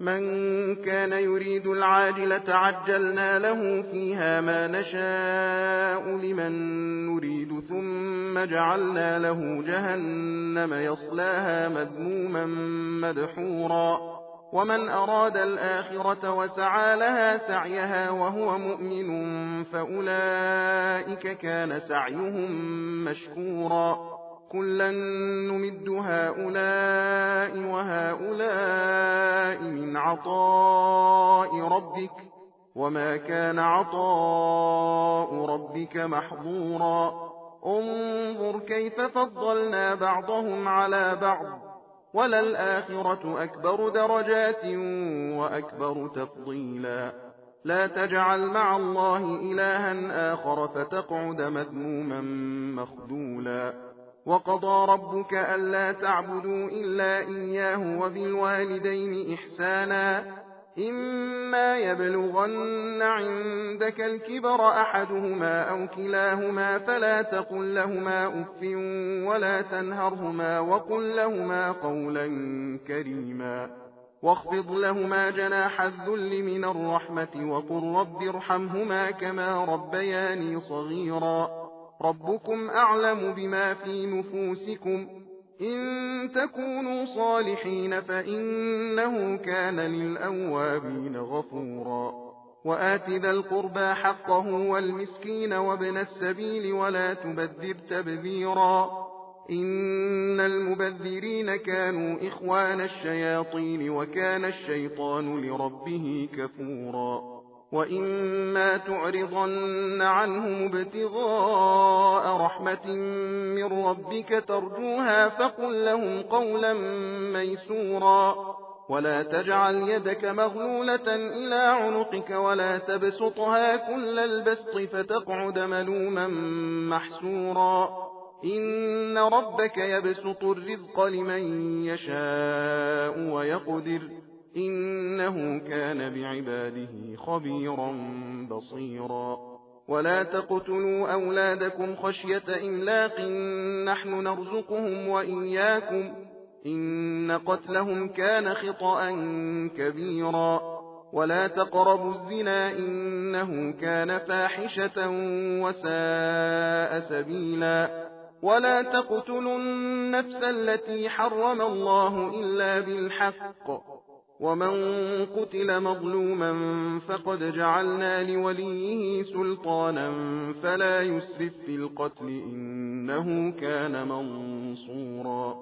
من كان يريد العاجلة عجلنا له فيها ما نشاء لمن نريد ثم جعلنا له جهنم يصلاها مذموما مدحورا. ومن أراد الآخرة وسعى لها سعيها وهو مؤمن فأولئك كان سعيهم مشكورا. كلا نمد هؤلاء وهؤلاء من عطاء ربك وما كان عطاء ربك محظورا. انظر كيف فضلنا بعضهم على بعض وللآخرة أكبر درجات وأكبر تفضيلا. لا تجعل مع الله إلها آخر فتقعد مذموما مخذولا. وقضى ربك ألا تعبدوا إلا إياه وبالوالدين إحسانا. إما يبلغن عندك الكبر أحدهما أو كلاهما فلا تقل لهما أف ولا تنهرهما وقل لهما قولا كريما. واخفض لهما جناح الذل من الرحمة وقل رب ارحمهما كما ربياني صغيرا. ربكم أعلم بما في نفوسكم إن تكونوا صالحين فإنه كان للأوابين غفورا. وآت ذا القربى حقه والمسكين وابن السبيل ولا تبذر تبذيرا. إن المبذرين كانوا إخوان الشياطين وكان الشيطان لربه كفورا. وإما تعرضن عنهم ابتغاء رحمة من ربك ترجوها فقل لهم قولا ميسورا. ولا تجعل يدك مغلولة إلى عنقك ولا تبسطها كل البسط فتقعد ملوما محسورا. إن ربك يبسط الرزق لمن يشاء ويقدر إنه كان بعباده خبيرا بصيرا. ولا تقتلوا أولادكم خشية إملاق نحن نرزقهم وإياكم إن قتلهم كان خطأ كبيرا. ولا تقربوا الزنا إنه كان فاحشة وساء سبيلا. ولا تقتلوا النفس التي حرم الله إلا بالحق. ومن قتل مظلوما فقد جعلنا لوليه سلطانا فلا يسرف في القتل إنه كان منصورا.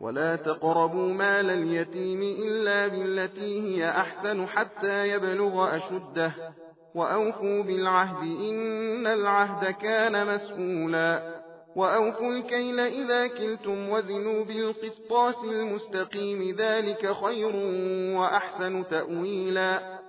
ولا تقربوا مال اليتيم إلا بالتي هي أحسن حتى يبلغ أشده وأوفوا بالعهد إن العهد كان مسؤولا. وأوفوا الكيل إذا كلتم وزنوا بالقسطاس المستقيم ذلك خير وأحسن تأويلا।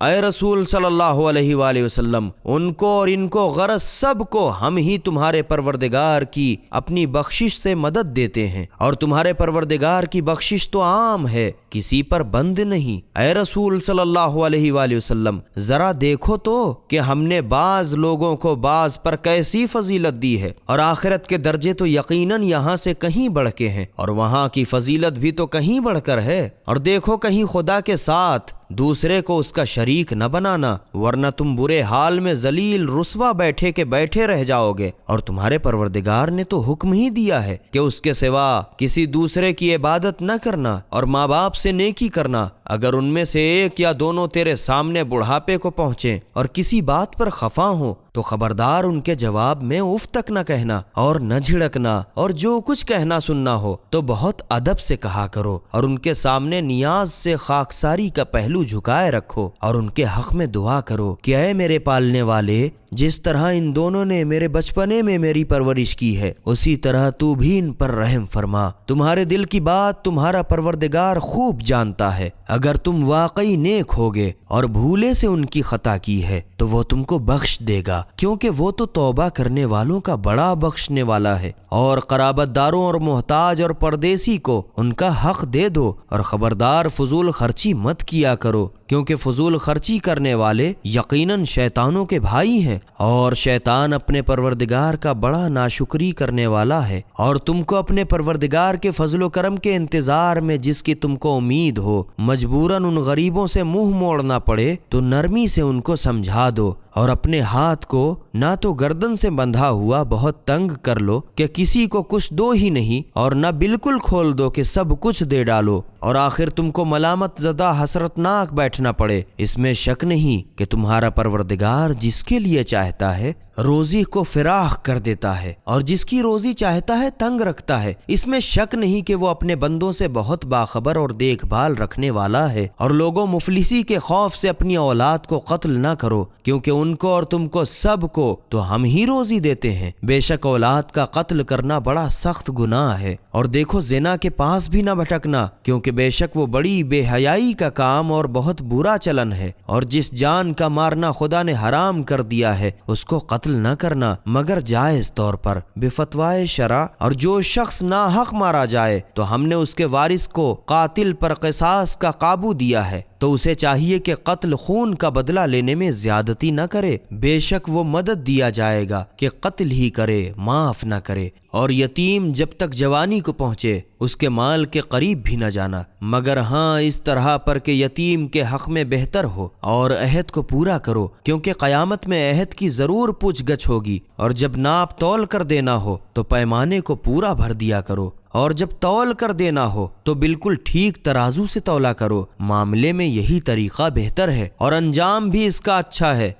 اے رسول صلی اللہ علیہ وآلہ وسلم، ان کو اور ان کو غرض سب کو ہم ہی تمہارے پروردگار کی اپنی بخشش سے مدد دیتے ہیں، اور تمہارے پروردگار کی بخشش تو عام ہے، کسی پر بند نہیں۔ اے رسول صلی اللہ علیہ وآلہ وسلم، ذرا دیکھو تو کہ ہم نے بعض لوگوں کو بعض پر کیسی فضیلت دی ہے، اور آخرت کے درجے تو یقیناً یہاں سے کہیں بڑھ کے ہیں، اور وہاں کی فضیلت بھی تو کہیں بڑھ کر ہے۔ اور دیکھو کہیں خدا کے ساتھ دوسرے کو اس کا شریک نہ بنانا، ورنہ تم برے حال میں ذلیل رسوا بیٹھے کے بیٹھے رہ جاؤ گے۔ اور تمہارے پروردگار نے تو حکم ہی دیا ہے کہ اس کے سوا کسی دوسرے کی عبادت نہ کرنا، اور ماں باپ سے نیکی کرنا، اگر ان میں سے ایک یا دونوں تیرے سامنے بڑھاپے کو پہنچیں اور کسی بات پر خفا ہوں تو خبردار ان کے جواب میں اف تک نہ کہنا اور نہ جھڑکنا، اور جو کچھ کہنا سننا ہو تو بہت ادب سے کہا کرو، اور ان کے سامنے نیاز سے خاکساری کا پہلو جھکائے رکھو، اور ان کے حق میں دعا کرو کہ اے میرے پالنے والے، جس طرح ان دونوں نے میرے بچپنے میں میری پرورش کی ہے، اسی طرح تو بھی ان پر رحم فرما۔ تمہارے دل کی بات تمہارا پروردگار خوب جانتا ہے، اگر تم واقعی نیک ہوگے اور بھولے سے ان کی خطا کی ہے تو وہ تم کو بخش دے گا، کیونکہ وہ تو توبہ کرنے والوں کا بڑا بخشنے والا ہے۔ اور قرابت داروں اور محتاج اور پردیسی کو ان کا حق دے دو، اور خبردار فضول خرچی مت کیا کرو، کیونکہ فضول خرچی کرنے والے یقیناً شیطانوں کے بھائی ہیں، اور شیطان اپنے پروردگار کا بڑا ناشکری کرنے والا ہے۔ اور تم کو اپنے پروردگار کے فضل و کرم کے انتظار میں جس کی تم کو امید ہو، مجبوراً ان غریبوں سے منہ موڑنا پڑے تو نرمی سے ان کو سمجھا دو، اور اپنے ہاتھ کو نہ تو گردن سے بندھا ہوا بہت تنگ کر لو کہ کسی کو کچھ دو ہی نہیں، اور نہ بالکل کھول دو کہ سب کچھ دے ڈالو، اور آخر تم کو ملامت زدہ حسرتناک بیٹھنا پڑے۔ اس میں شک نہیں کہ تمہارا پروردگار جس کے لیے چاہتا ہے روزی کو فراخ کر دیتا ہے، اور جس کی روزی چاہتا ہے تنگ رکھتا ہے۔ اس میں شک نہیں کہ وہ اپنے بندوں سے بہت باخبر اور دیکھ بھال رکھنے والا ہے۔ اور لوگوں، مفلسی کے خوف سے اپنی اولاد کو قتل نہ کرو، کیونکہ ان کو اور تم کو سب کو تو ہم ہی روزی دیتے ہیں۔ بے شک اولاد کا قتل کرنا بڑا سخت گناہ ہے۔ اور دیکھو زنا کے پاس بھی نہ بھٹکنا، کیونکہ بے شک وہ بڑی بے حیائی کا کام اور بہت برا چلن ہے۔ اور جس جان کا مارنا خدا نے حرام کر دیا ہے اس کو قتل نہ کرنا مگر جائز طور پر بفتوائے شرع۔ اور جو شخص ناحق مارا جائے تو ہم نے اس کے وارث کو قاتل پر قصاص کا قابو دیا ہے، تو اسے چاہیے کہ قتل خون کا بدلہ لینے میں زیادتی نہ کرے، بے شک وہ مدد دیا جائے گا کہ قتل ہی کرے، معاف نہ کرے۔ اور یتیم جب تک جوانی کو پہنچے اس کے مال کے قریب بھی نہ جانا، مگر ہاں اس طرح پر کہ یتیم کے حق میں بہتر ہو، اور عہد کو پورا کرو، کیونکہ قیامت میں عہد کی ضرور پوچھ گچھ ہوگی۔ اور جب ناپ تول کر دینا ہو تو پیمانے کو پورا بھر دیا کرو، اور جب تول کر دینا ہو تو بالکل ٹھیک ترازو سے تولا کرو۔ معاملے میں یہی طریقہ بہتر ہے، اور انجام بھی اس کا اچھا ہے۔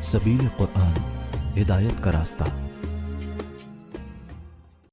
سبیل قرآن، ہدایت کا راستہ۔